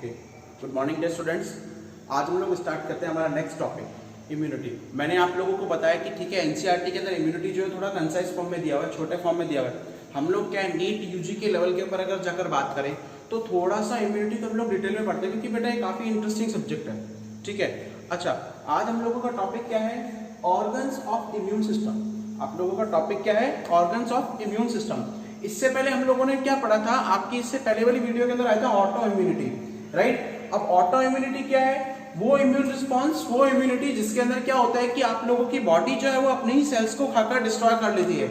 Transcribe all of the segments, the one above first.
Okay, good morning day students. आज हम लोग स्टार्ट करते हैं हमारा नेक्स्ट टॉपिक इम्यूनिटी। मैंने आप लोगों को बताया कि ठीक है, एनसीईआरटी के अंदर इम्यूनिटी जो है थोड़ा कंसाइज फॉर्म में दिया हुआ है, छोटे फॉर्म में दिया हुआ है। हम लोग क्या है, नीट यूजी के लेवल के ऊपर अगर जाकर बात करें तो थोड़ा सा इम्यूनिटी को हम लोग डिटेल में पढ़ते हैं, क्योंकि बेटा ये काफी इंटरेस्टिंग सब्जेक्ट है। ठीक है, अच्छा आज हम लोगों का टॉपिक क्या है, ऑर्गन्स ऑफ इम्यून सिस्टम। आप लोगों का टॉपिक क्या है, ऑर्गन्स ऑफ इम्यून सिस्टम। इससे पहले हम लोगों ने क्या पढ़ा था, आपकी इससे पहले वाली वीडियो के अंदर आया था ऑटो इम्यूनिटी, राइट। अब ऑटो इम्यूनिटी क्या है, वो इम्यून रिस्पॉन्स, वो इम्यूनिटी जिसके अंदर क्या होता है कि आप लोगों की बॉडी जो है वो अपने ही सेल्स को खाकर डिस्ट्रॉय कर लेती है,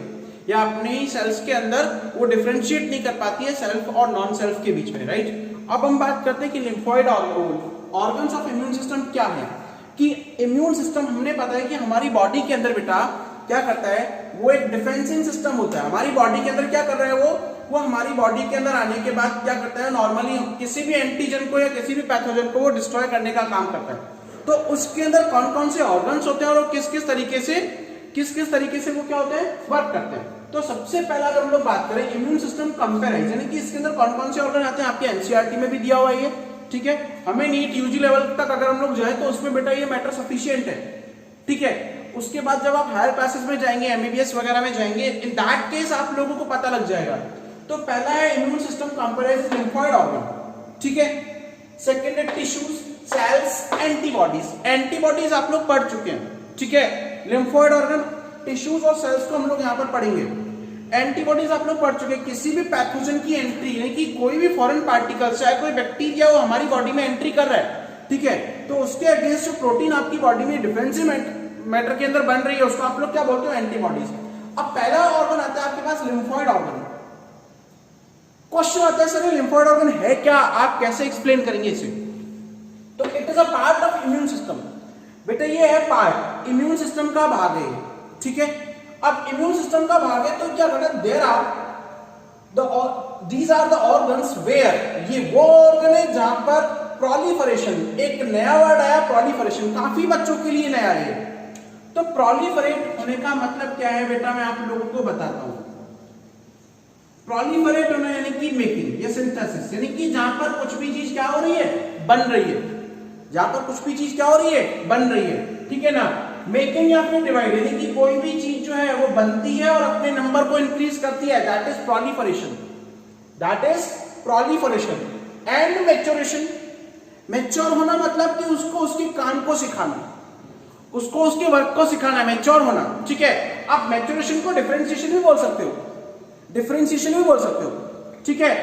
या अपने ही सेल्स के अंदर वो डिफरेंशिएट नहीं कर पाती है सेल्फ और नॉन सेल्फ के बीच में, राइट। अब हम बात करते हैं कि lymphoid organs of immune system क्या है। कि इम्यून सिस्टम हमने पता है कि हमारी बॉडी के अंदर बेटा क्या करता है, वो एक डिफेंसिंग सिस्टम होता है। हमारी बॉडी के अंदर क्या कर रहा है वो हमारी बॉडी के अंदर आने के बाद क्या करता है, नॉर्मली किसी भी एंटीजन को या किसी भी पैथोजन को वो डिस्ट्रॉय करने का काम करता है। तो उसके अंदर कौन कौन से ऑर्गन्स होते हैं और किस किस तरीके से वो क्या होते हैं, वर्क करते हैं। तो सबसे पहला अगर हम लोग बात करें इम्यून सिस्टम कंपेराइज, यानी कि इसके अंदर कौन कौन से ऑर्गन आते हैं, आपके एनसीईआरटी में भी दिया हुआ है ये। ठीक है, हमें नीट यूजी लेवल तक अगर हम लोग जाए तो उसमें बेटा ये मैटर सफिशिएंट है। ठीक है, उसके बाद जब आप हायर क्लासेस में जाएंगे, एमबीबीएस वगैरह में जाएंगे, इन दैट केस आप लोगों को पता लग जाएगा। तो पहला है immune system comprises lymphoid organ. ठीक है, सेकंड है टिश्यूज, सेल्स, एंटीबॉडीज। एंटीबॉडीज आप लोग पढ़ चुके हैं। ठीक है, लिम्फोइड ऑर्गन, टिश्यूज और सेल्स को हम लोग यहां पर पढ़ेंगे। एंटीबॉडीज आप लोग पढ़ चुके हैं, किसी भी पैथोजन की एंट्री, यानी कि कोई भी फॉरेन पार्टिकल, चाहे कोई बैक्टीरिया वो हमारी बॉडी में एंट्री कर रहा है, ठीक है, तो उसके अगेंस्ट जो प्रोटीन आपकी बॉडी में डिफेंसिव मैटर के अंदर बन रही है, उसको आप लोग क्या बोलते हो, एंटीबॉडीज। अब पहला ऑर्गन आता है आपके पास लिम्फोइड ऑर्गन। क्वेश्चन आता है सर लिम्फोइड ऑर्गन है क्या, आप कैसे एक्सप्लेन करेंगे इसे। तो it is a part of immune system. बेटा ये है पार्ट, इम्यून सिस्टम का भाग है। ठीक है, अब इम्यून सिस्टम का भाग है तो क्या करना है, these are the organs where, ये वो ऑर्गन है जहां पर प्रोलिफरेशन, एक नया वर्ड आया प्रोलिफरेशन, काफी बच्चों के लिए नया है। तो प्रोलिफरेट होने का मतलब क्या है बेटा, मैं आप लोगों को बताता हूं। प्रोलिफरेट होना यानी कि मेकिंग या सिंथेसिस, यानी कि जहां पर कुछ भी चीज क्या हो रही है, बन रही है। जहां पर कुछ भी चीज क्या हो रही है, बन रही है। ठीक है ना, मेकिंग या फिर डिवाइड, यानी कि कोई भी चीज जो है वो बनती है और अपने नंबर को इंक्रीज करती है, that is proliferation. That is proliferation. And maturation, mature होना मतलब कि उसको उसके काम को सिखाना, उसको उसके वर्क को सिखाना, मैच्योर होना। ठीक है, आप मैच्योरेशन को डिफरेंशिएशन भी बोल सकते हो, डिफरेंशिएशन भी बोल सकते हो। ठीक है,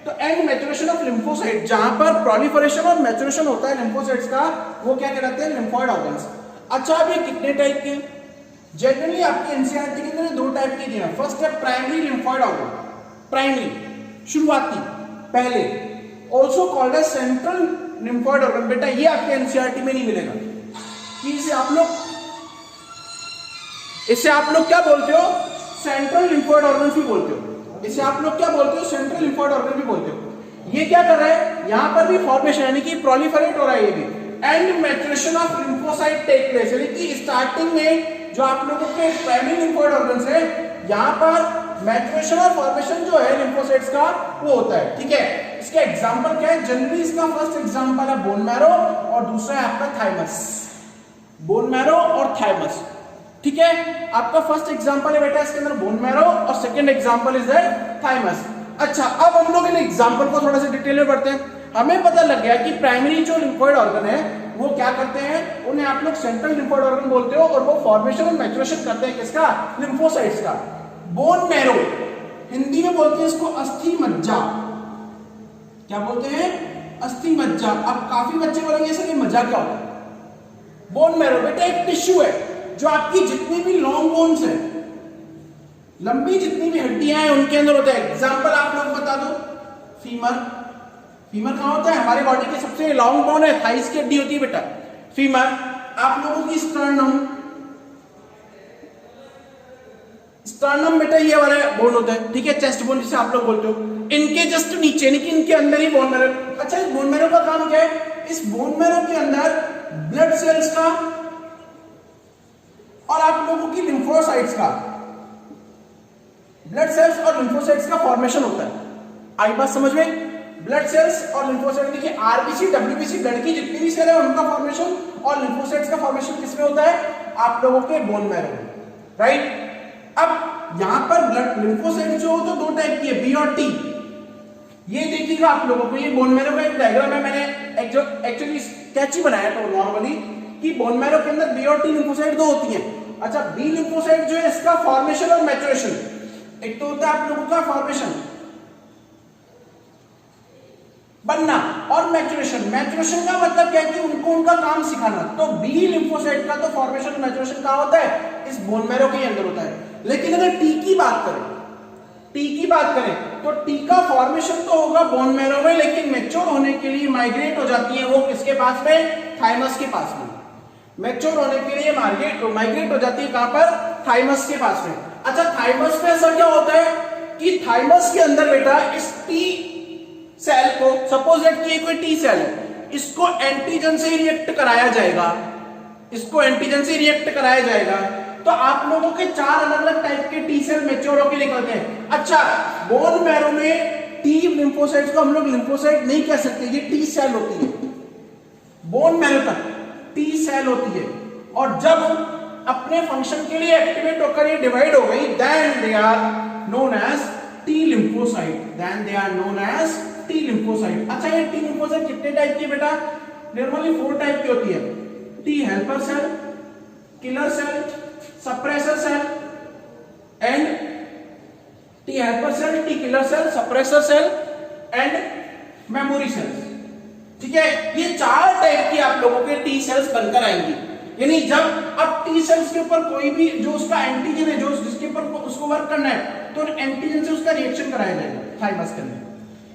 तो एंड मैच्योरेशन ऑफ लिम्फोसाइट, जहां पर प्रोलिफरेशन और मैच्योरेशन होता है लिम्फोसाइट्स का, वो क्या कहलाते हैं, लिम्फोइड ऑर्गन्स। अच्छा, अब ये कितने टाइप के हैं, जनरली आपके एनसीईआरटी के अंदर दो टाइप के हैं। फर्स्ट है प्राइमरी लिम्फोइड ऑर्गन, प्राइमरी शुरुआती पहले, also called as central lymphoid organ. बेटा ये आपके एनसीईआरटी में नहीं मिलेगा कि इसे आप लोग क्या बोलते हो, सेंट्रल लिम्फोइड ऑर्गन भी बोलते हो। इसे आप लोग क्या बोलते हो, सेंट्रल लिम्फोइड ऑर्गन भी बोलते हो। ये क्या कर रहा है, यहां पर भी फॉर्मेशन यानी कि प्रोलिफरेट हो रहा है ये भी। And maturation of lymphocyte take place, यानी कि स्टार्टिंग में जो आप लोगों के प्राइमरी लिम्फोइड ऑर्गन्स है, यहां पर मैच्योरेशन और फॉर्मेशन जो है लिम्फोसाइट्स का वो होता है। ठीक है, इसका एग्जांपल क्या है, जनरली इसका फर्स्ट एग्जांपल है बोन मैरो और दूसरा है आपका थाइमस, बोन मैरो और थाइमस। ठीक है, आपका फर्स्ट एग्जांपल है बेटा इसके अंदर बोन मैरो और सेकंड एग्जांपल इज थाइमस। अच्छा, अब हम लोग इन एग्जांपल को थोड़ा सा डिटेल में पढ़ते हैं। हमें पता लग गया कि प्राइमरी जो लिम्फोइड ऑर्गन है वो क्या करते हैं, उन्हें आप लोग सेंट्रल लिम्फोइड ऑर्गन बोलते हो, और वो फॉर्मेशन और मैच्योरेशन करते हैं किसका, लिम्फोसाइट्स का। बोन मैरो, हिंदी में बोलते हैं इसको अस्थि मज्जा। क्या बोलते हैं, अस्थि मज्जा। अब काफी बच्चे बोलेंगे सर ये मज्जा क्या होता है। बोन मैरो बेटा एक टिश्यू है जो आपकी जितनी भी लॉन्ग बोन्स है, लंबी जितनी भी हड्डियां हैं उनके अंदर होता है। एग्जांपल आप लोग बता दो, फीमर। फीमर कहां होता है, हमारे बॉडी के सबसे लॉन्ग बोन है, थाइस की हड्डी होती है बेटा फीमर। आप लोगों की स्टर्नम, स्टर्नम बेटा ये वाला बोन होता है। ठीक है, चेस्ट बोन जिसे आप लोग बोलते हो, इनके जस्ट नीचे, यानी कि इनके अंदर ही बोन मैरो। अच्छा, इस बोन मैरो का काम क्या है, इस बोन मैरो के अंदर ब्लड सेल्स का और आप लोगों की लिम्फोसाइट्स का, ब्लड सेल्स और लिम्फोसाइट्स का फॉर्मेशन होता है। आई बात समझ में। ब्लड सेल्स और लिम्फोसाइट, देखिए आरबीसी डब्ल्यूबीसी ब्लड की जितनी भी सेल है उनका फॉर्मेशन और लिम्फोसाइट्स का फॉर्मेशन किसमें होता है, आप लोगों के बोन मैरो में, राइट। अब यहां पर ब्लड लिम्फोसाइट जो हो तो दो टाइप की है, बी और टी। ये देखिएगा आप लोगों को, ये बोन मैरो का एक डायग्राम है, मैंने एक जो एक्चुअली स्केच ही बनाया था नॉर्मली कि बोन मैरो के अंदर बी और टी लिम्फोसाइट दो होती हैं। अच्छा, बी लिम्फोसाइट जो है इसका फॉर्मेशन और मैच्योरेशन, एक तो होता है आप लोगों का फॉर्मेशन बनना और मैच्योरेशन। मैच्योरेशन का मतलब क्या है कि उनको उनका काम सिखाना। तो बी लिम्फोसाइट का तो फॉर्मेशन मैच्योरेशन कहां होता है, इस बोन मैरो के अंदर होता है। लेकिन अगर टी की बात करें तो टी का फॉर्मेशन तो होगा बोन मैरो में, लेकिन मैच्योर होने के लिए माइग्रेट हो जाती है वो किसके पास में, थाइमस के पास में। मैच्योर होने के लिए माइग्रेट हो जाती है कहां पर, थाइमस के पास में। अच्छा, थाइमस में ऐसा क्या होता है कि थाइमस के अंदर बेटा इस टी सेल को, सपोज दैट कि ये कोई टी सेल है, इसको एंटीजन से रिएक्ट कराया जाएगा, तो आप लोगों के चार अलग अलग टाइप के टी सेल मैच्योर होकर निकलते हैं। अच्छा, बोन मैरो में टी लिम्फोसाइट्स को हम लोग लिम्फोसाइट नहीं कह सकते, ये टी सेल होती है, बोन मैरो तक टी सेल होती है, और जब अपने फंक्शन के लिए एक्टिवेट होकर ये डिवाइड हो गई, then they are known as T lymphocyte, अच्छा, ये टी लिम्फोसाइट कितने टाइप की बेटा, नॉर्मली 4 टाइप की होती है, T helper cell, killer cell, suppressor cell and T helper cell, T killer cell, suppressor cell and memory cells. ठीक है, ये 4 टाइप की आप लोगों के टी सेल्स बनकर आएंगी। यानी जब अब टी सेल्स के ऊपर कोई भी जो उसका एंटीजन है, जो जिसके ऊपर उसको वर्क करना है, तो एंटीजन से उसका रिएक्शन कराया जाएगा थाइमस के अंदर।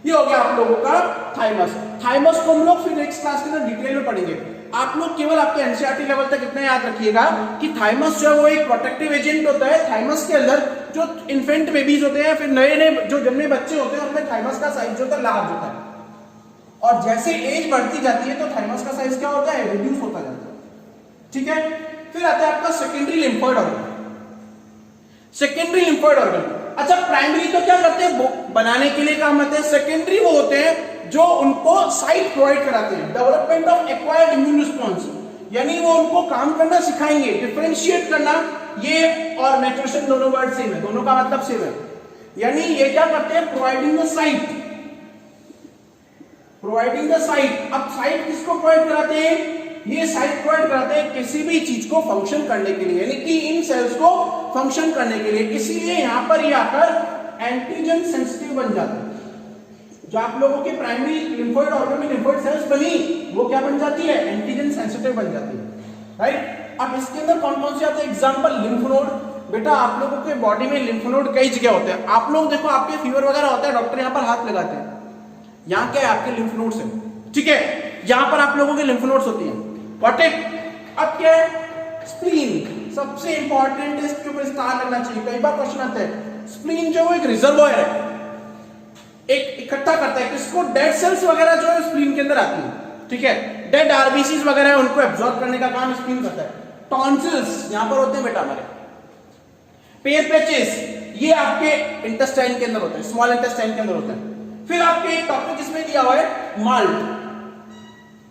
ये हो गया आप लोगों का थाइमस को हम लोग फिर नेक्स्ट क्लास के अंदर डिटेल में पढ़ेंगे। आप लोग केवल आपके एनसीईआरटी लेवल तक इतना याद रखिएगा कि थाइमस जो है वो एक प्रोटेक्टिव एजेंट होता है। थाइमस के अंदर जो इन्फेंट बेबीज होते हैं, फिर नए नए जो जन्मे बच्चे होते हैं, उनमें थाइमस का साइज जो होता है लार्ज होता है, और जैसे एज बढ़ती जाती है तो थाइमस का साइज क्या होता है, रिड्यूस होता जाता है। ठीक है, फिर आता है आपका सेकेंडरी लिम्फोइड ऑर्गन। अच्छा, प्राइमरी तो क्या करते हैं, बनाने के लिए काम आते हैं। सेकेंडरी वो होते हैं जो उनको साइट प्रोवाइड कराते हैं, development of acquired immune response, यानी वो उनको काम करना सिखाएंगे, डिफरेंशिएट करना। ये और मैच्योरेशन दोनों वर्ड सेम है, दोनों का मतलब सेम है। यानी ये क्या करते हैं, प्रोवाइडिंग द साइट। अब साइट किसको प्रोवाइड कराते हैं, ये साइट प्रोवाइड कराते हैं किसी भी चीज को फंक्शन करने के लिए, यानी कि इन सेल्स को फंक्शन करने के लिए। इसीलिए यहां पर ये आकर एंटीजन सेंसिटिव बन जाते हैं। जो आप लोगों के प्राइमरी लिम्फोइड ऑर्गन में लिम्फोइड सेल्स बनी, वो क्या बन जाती है, एंटीजन सेंसिटिव बन जाती है, राइट। अब इसके अंदर कौन कौन से आते हैं, एग्जांपल लिम्फ नोड। बेटा आप लोगों के बॉडी में लिम्फ नोड कई जगह होते हैं। आप लोग देखो, आपके फीवर वगैरह होता है, डॉक्टर यहां पर हाथ लगाते हैं, यहां क्या है, आपके लिम्फ नोड्स है। ठीक है, यहां पर आप लोगों के लिम्फ नोड्स होती हैं। Got it? अब क्या है, स्प्लीन सबसे इंपॉर्टेंट है, इसके ऊपर स्टार लगना चाहिए। कई बार क्वेश्चन आता है, स्प्लीन जो है एक रिजर्वॉयर है, एक इकट्ठा करता है किसको, डेड सेल्स वगैरह जो है स्प्लीन के अंदर आती है। ठीक है, डेड आरबीसीज वगैरह है, उनको एब्जॉर्ब करने का काम स्प्लीन करता है। टॉन्सिल्स यहां पर होते हैं बेटा हमारे। पेयर पैचेस ये आपके इंटेस्टाइन के अंदर होते हैं, स्मॉल इंटेस्टाइन के अंदर होते हैं। फिर आपके एक टॉपिक इसमें दिया हुआ है माल्ट,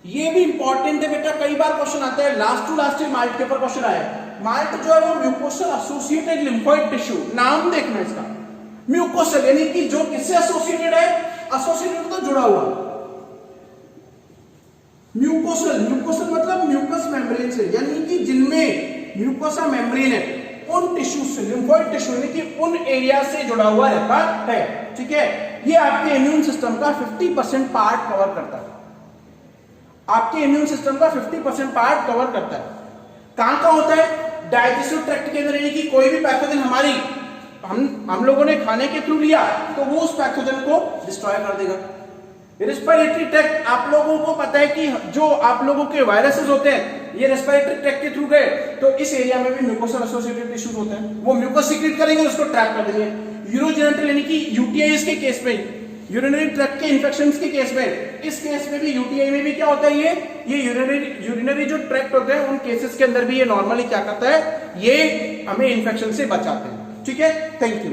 ये भी इंपॉर्टेंट है बेटा, कई बार क्वेश्चन आता है, लास्ट टू लास्ट माल्ट के ऊपर क्वेश्चन आया है। माल्ट जो है वो म्यूकोसल एसोसिएटेड लिम्फोइड टिश्यू, नाम देखना इसका, म्यूकोसल यानी कि जो किससे एसोसिएटेड है, एसोसिएटेड तो जुड़ा हुआ। म्यूकोसल मतलब म्यूकस मेम्ब्रेन से, यानी कि जिनमें म्यूकोसा मेम्ब्रेन है, उन टिश्यू से, लिम्फोइड टिश्यू यानी कि उन एरिया से जुड़ा हुआ रहता है। ठीक है, ये आपके इम्यून सिस्टम का 50% पार्ट कवर करता है, आपके इम्यून सिस्टम का 50% पार्ट कवर करता है। कहां का होता है, डाइजेस्टिव ट्रैक्ट के अंदर, यानी कि कोई भी पैथोजन हमारी हम लोगों ने खाने के थ्रू लिया तो वो उस पैथोजन को डिस्ट्रॉय कर देगा। रेस्पिरेटरी ट्रैक्ट, आप लोगों को पता है कि जो आप लोगों के वायरसेस होते हैं, ये रेस्पिरेटरी ट्रैक्ट के थ्रू गए तो इस एरिया में भी म्यूकोसल एसोसिएटेड टिश्यूज होते हैं, वो म्यूकस सीक्रेट करेंगे, उसको ट्रैप कर देंगे। यूरोजेनिटल यानी कि यूटीआईज के केस में, यूरिनरी ट्रैक्ट के इन्फेक्शंस के केस में, इस केस में भी यूटीआई में भी क्या होता है, ये यूरिनरी जो ट्रैक्ट होते हैं उन केसेस के अंदर भी ये नॉर्मली क्या करता है, ये हमें इन्फेक्शन से बचाते हैं। ठीक है, थैंक यू।